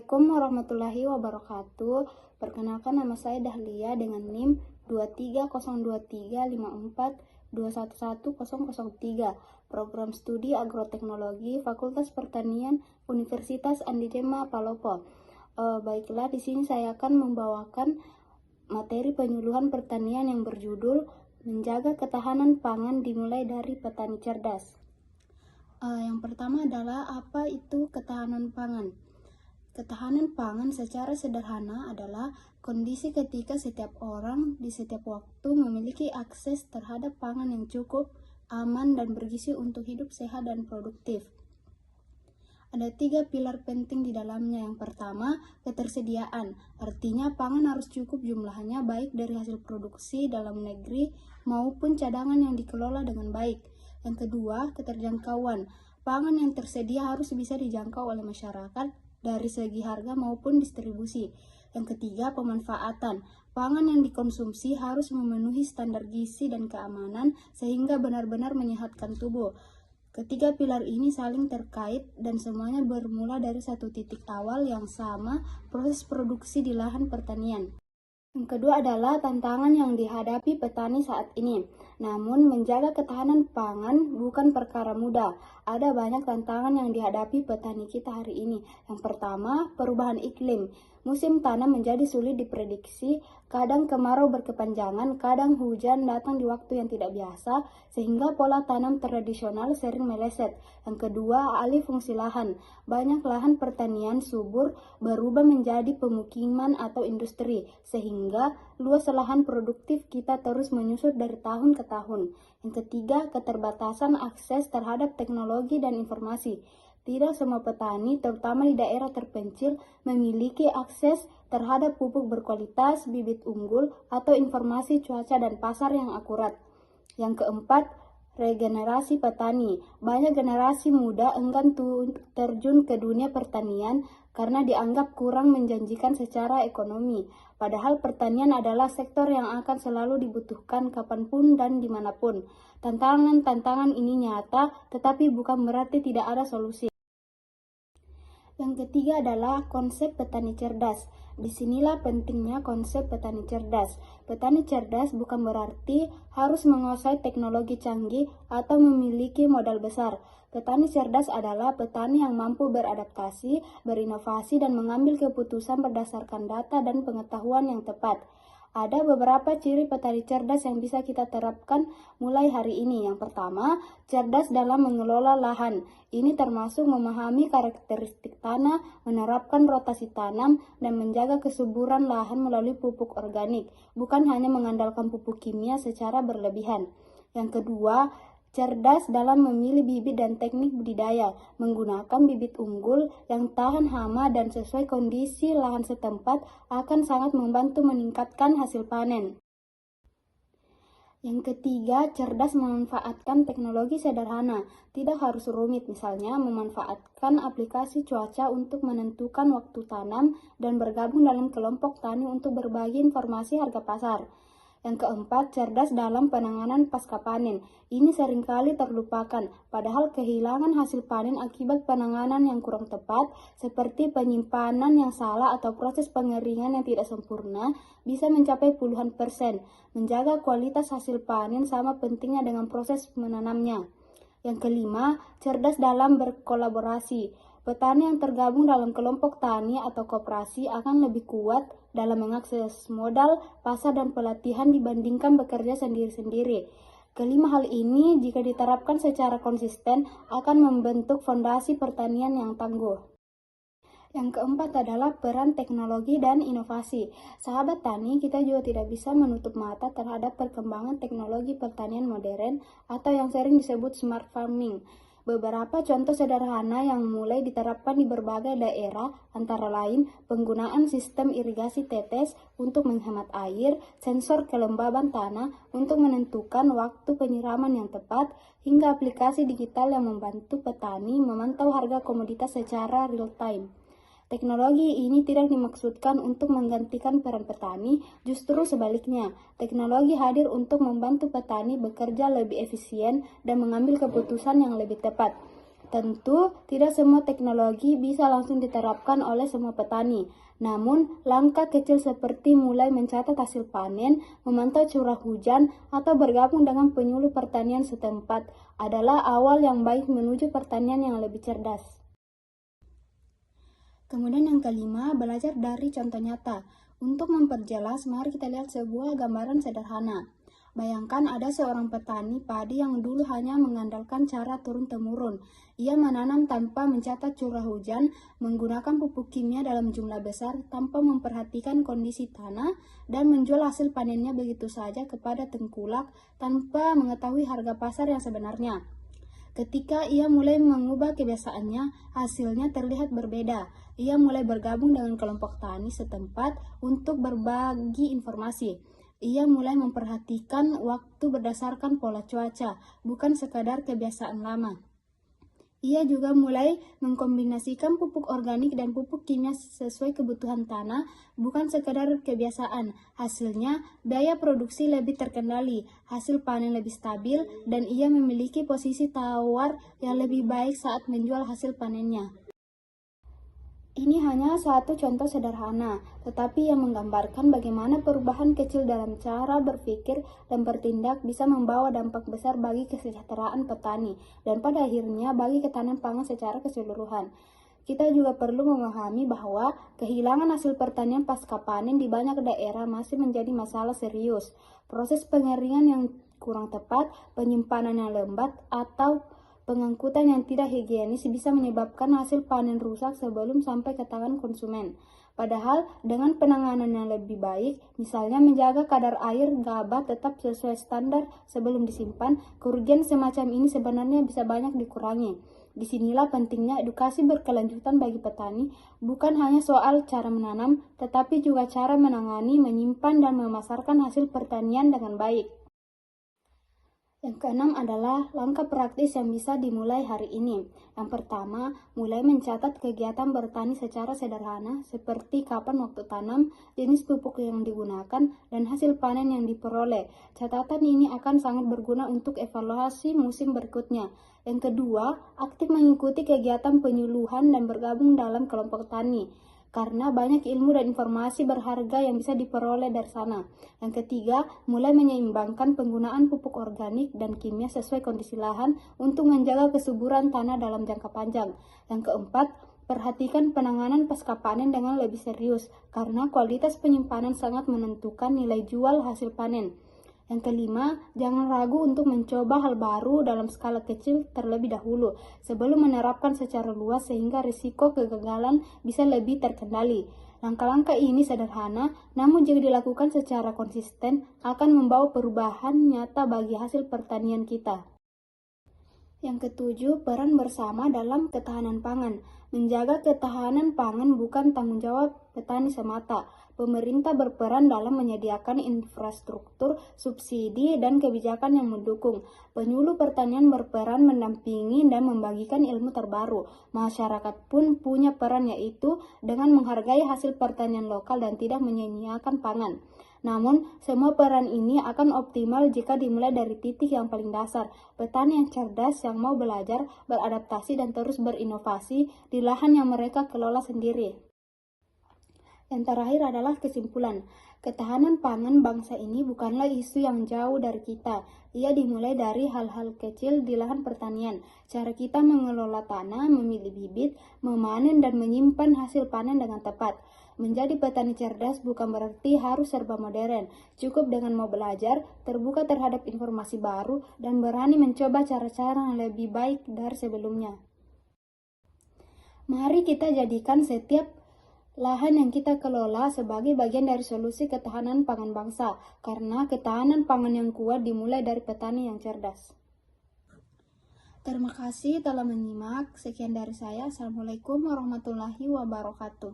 Assalamualaikum warahmatullahi wabarakatuh. Perkenalkan, nama saya Dahlia dengan NIM 2303542111003, Program Studi Agroteknologi Fakultas Pertanian Universitas Andi Dema Palopo. Baiklah, di sini saya akan membawakan materi penyuluhan pertanian yang berjudul Menjaga Ketahanan Pangan dimulai dari Petani Cerdas. Yang pertama adalah apa itu ketahanan pangan? Ketahanan pangan secara sederhana adalah kondisi ketika setiap orang di setiap waktu memiliki akses terhadap pangan yang cukup, aman, dan bergizi untuk hidup sehat dan produktif. Ada 3 pilar penting di dalamnya. Yang pertama, ketersediaan. Artinya pangan harus cukup jumlahnya baik dari hasil produksi dalam negeri maupun cadangan yang dikelola dengan baik. Yang kedua, keterjangkauan. Pangan yang tersedia harus bisa dijangkau oleh masyarakat dari segi harga maupun distribusi. Yang ketiga, pemanfaatan. Pangan yang dikonsumsi harus memenuhi standar gizi dan keamanan sehingga benar-benar menyehatkan tubuh. Ketiga pilar ini saling terkait dan semuanya bermula dari satu titik awal yang sama, proses produksi di lahan pertanian. Yang kedua adalah tantangan yang dihadapi petani saat ini. Namun, menjaga ketahanan pangan bukan perkara mudah. Ada banyak tantangan yang dihadapi petani kita hari ini. Yang pertama, perubahan iklim. Musim tanam menjadi sulit diprediksi, kadang kemarau berkepanjangan, kadang hujan datang di waktu yang tidak biasa, sehingga pola tanam tradisional sering meleset. Yang kedua, alih fungsi lahan. Banyak lahan pertanian subur berubah menjadi pemukiman atau industri, sehingga luas lahan produktif kita terus menyusut dari tahun ke tahun. Yang ketiga, keterbatasan akses terhadap teknologi dan informasi. Tidak semua petani, terutama di daerah terpencil, memiliki akses terhadap pupuk berkualitas, bibit unggul, atau informasi cuaca dan pasar yang akurat. Yang keempat, regenerasi petani. Banyak generasi muda enggan terjun ke dunia pertanian karena dianggap kurang menjanjikan secara ekonomi. Padahal pertanian adalah sektor yang akan selalu dibutuhkan kapanpun dan dimanapun. Tantangan-tantangan ini nyata, tetapi bukan berarti tidak ada solusi. Yang ketiga adalah konsep petani cerdas. Disinilah pentingnya konsep petani cerdas. Petani cerdas bukan berarti harus menguasai teknologi canggih atau memiliki modal besar. Petani cerdas adalah petani yang mampu beradaptasi, berinovasi, dan mengambil keputusan berdasarkan data dan pengetahuan yang tepat. Ada beberapa ciri petani cerdas yang bisa kita terapkan mulai hari ini. Yang pertama, cerdas dalam mengelola lahan. Ini termasuk memahami karakteristik tanah, menerapkan rotasi tanam, dan menjaga kesuburan lahan melalui pupuk organik, bukan hanya mengandalkan pupuk kimia secara berlebihan. Yang kedua, cerdas dalam memilih bibit dan teknik budidaya, menggunakan bibit unggul yang tahan hama dan sesuai kondisi lahan setempat akan sangat membantu meningkatkan hasil panen. Yang ketiga, cerdas memanfaatkan teknologi sederhana, tidak harus rumit, misalnya memanfaatkan aplikasi cuaca untuk menentukan waktu tanam dan bergabung dalam kelompok tani untuk berbagi informasi harga pasar. Yang keempat, cerdas dalam penanganan pasca panen. Ini seringkali terlupakan, padahal kehilangan hasil panen akibat penanganan yang kurang tepat, seperti penyimpanan yang salah atau proses pengeringan yang tidak sempurna, bisa mencapai puluhan %. Menjaga kualitas hasil panen sama pentingnya dengan proses menanamnya. Yang kelima, cerdas dalam berkolaborasi. Petani yang tergabung dalam kelompok tani atau koperasi akan lebih kuat dalam mengakses modal, pasar, dan pelatihan dibandingkan bekerja sendiri-sendiri. Kelima hal ini, jika diterapkan secara konsisten, akan membentuk fondasi pertanian yang tangguh. Yang keempat adalah peran teknologi dan inovasi. Sahabat tani, kita juga tidak bisa menutup mata terhadap perkembangan teknologi pertanian modern atau yang sering disebut smart farming. Beberapa contoh sederhana yang mulai diterapkan di berbagai daerah antara lain penggunaan sistem irigasi tetes untuk menghemat air, sensor kelembaban tanah untuk menentukan waktu penyiraman yang tepat, hingga aplikasi digital yang membantu petani memantau harga komoditas secara real time. Teknologi ini tidak dimaksudkan untuk menggantikan peran petani, justru sebaliknya. Teknologi hadir untuk membantu petani bekerja lebih efisien dan mengambil keputusan yang lebih tepat. Tentu, tidak semua teknologi bisa langsung diterapkan oleh semua petani. Namun, langkah kecil seperti mulai mencatat hasil panen, memantau curah hujan, atau bergabung dengan penyuluh pertanian setempat adalah awal yang baik menuju pertanian yang lebih cerdas. Kemudian yang kelima, belajar dari contoh nyata. Untuk memperjelas, mari kita lihat sebuah gambaran sederhana. Bayangkan ada seorang petani padi yang dulu hanya mengandalkan cara turun-temurun. Ia menanam tanpa mencatat curah hujan, menggunakan pupuk kimia dalam jumlah besar tanpa memperhatikan kondisi tanah, dan menjual hasil panennya begitu saja kepada tengkulak tanpa mengetahui harga pasar yang sebenarnya. Ketika ia mulai mengubah kebiasaannya, hasilnya terlihat berbeda. Ia mulai bergabung dengan kelompok tani setempat untuk berbagi informasi. Ia mulai memperhatikan waktu berdasarkan pola cuaca, bukan sekadar kebiasaan lama. Ia juga mulai mengkombinasikan pupuk organik dan pupuk kimia sesuai kebutuhan tanah, bukan sekadar kebiasaan. Hasilnya, biaya produksi lebih terkendali, hasil panen lebih stabil, dan ia memiliki posisi tawar yang lebih baik saat menjual hasil panennya. Ini hanya satu contoh sederhana, tetapi yang menggambarkan bagaimana perubahan kecil dalam cara berpikir dan bertindak bisa membawa dampak besar bagi kesejahteraan petani dan pada akhirnya bagi ketahanan pangan secara keseluruhan. Kita juga perlu memahami bahwa kehilangan hasil pertanian pasca panen di banyak daerah masih menjadi masalah serius. Proses pengeringan yang kurang tepat, penyimpanan yang lambat, atau pengangkutan yang tidak higienis bisa menyebabkan hasil panen rusak sebelum sampai ke tangan konsumen. Padahal dengan penanganan yang lebih baik, misalnya menjaga kadar air gabah tetap sesuai standar sebelum disimpan, kerugian semacam ini sebenarnya bisa banyak dikurangi. Disinilah pentingnya edukasi berkelanjutan bagi petani, bukan hanya soal cara menanam, tetapi juga cara menangani, menyimpan, dan memasarkan hasil pertanian dengan baik. Yang keenam adalah langkah praktis yang bisa dimulai hari ini. Yang pertama, mulai mencatat kegiatan bertani secara sederhana seperti kapan waktu tanam, jenis pupuk yang digunakan, dan hasil panen yang diperoleh. Catatan ini akan sangat berguna untuk evaluasi musim berikutnya. Yang kedua, aktif mengikuti kegiatan penyuluhan dan bergabung dalam kelompok tani, karena banyak ilmu dan informasi berharga yang bisa diperoleh dari sana. Yang ketiga, mulai menyeimbangkan penggunaan pupuk organik dan kimia sesuai kondisi lahan untuk menjaga kesuburan tanah dalam jangka panjang. Yang keempat, perhatikan penanganan pasca panen dengan lebih serius, karena kualitas penyimpanan sangat menentukan nilai jual hasil panen. Yang kelima, jangan ragu untuk mencoba hal baru dalam skala kecil terlebih dahulu, sebelum menerapkan secara luas sehingga risiko kegagalan bisa lebih terkendali. Langkah-langkah ini sederhana, namun jika dilakukan secara konsisten, akan membawa perubahan nyata bagi hasil pertanian kita. Yang ketujuh, peran bersama dalam ketahanan pangan. Menjaga ketahanan pangan bukan tanggung jawab petani semata. Pemerintah berperan dalam menyediakan infrastruktur, subsidi, dan kebijakan yang mendukung. Penyuluh pertanian berperan mendampingi dan membagikan ilmu terbaru. Masyarakat pun punya peran, yaitu dengan menghargai hasil pertanian lokal dan tidak menyia-nyiakan pangan. Namun, semua peran ini akan optimal jika dimulai dari titik yang paling dasar. Petani yang cerdas, yang mau belajar, beradaptasi, dan terus berinovasi di lahan yang mereka kelola sendiri. Yang terakhir adalah kesimpulan. Ketahanan pangan bangsa ini bukanlah isu yang jauh dari kita. Ia dimulai dari hal-hal kecil di lahan pertanian. Cara kita mengelola tanah, memilih bibit, memanen, dan menyimpan hasil panen dengan tepat. Menjadi petani cerdas bukan berarti harus serba modern. Cukup dengan mau belajar, terbuka terhadap informasi baru, dan berani mencoba cara-cara yang lebih baik dari sebelumnya. Mari kita jadikan setiap lahan yang kita kelola sebagai bagian dari solusi ketahanan pangan bangsa, karena ketahanan pangan yang kuat dimulai dari petani yang cerdas. Terima kasih telah menyimak. Sekian dari saya. Assalamualaikum warahmatullahi wabarakatuh.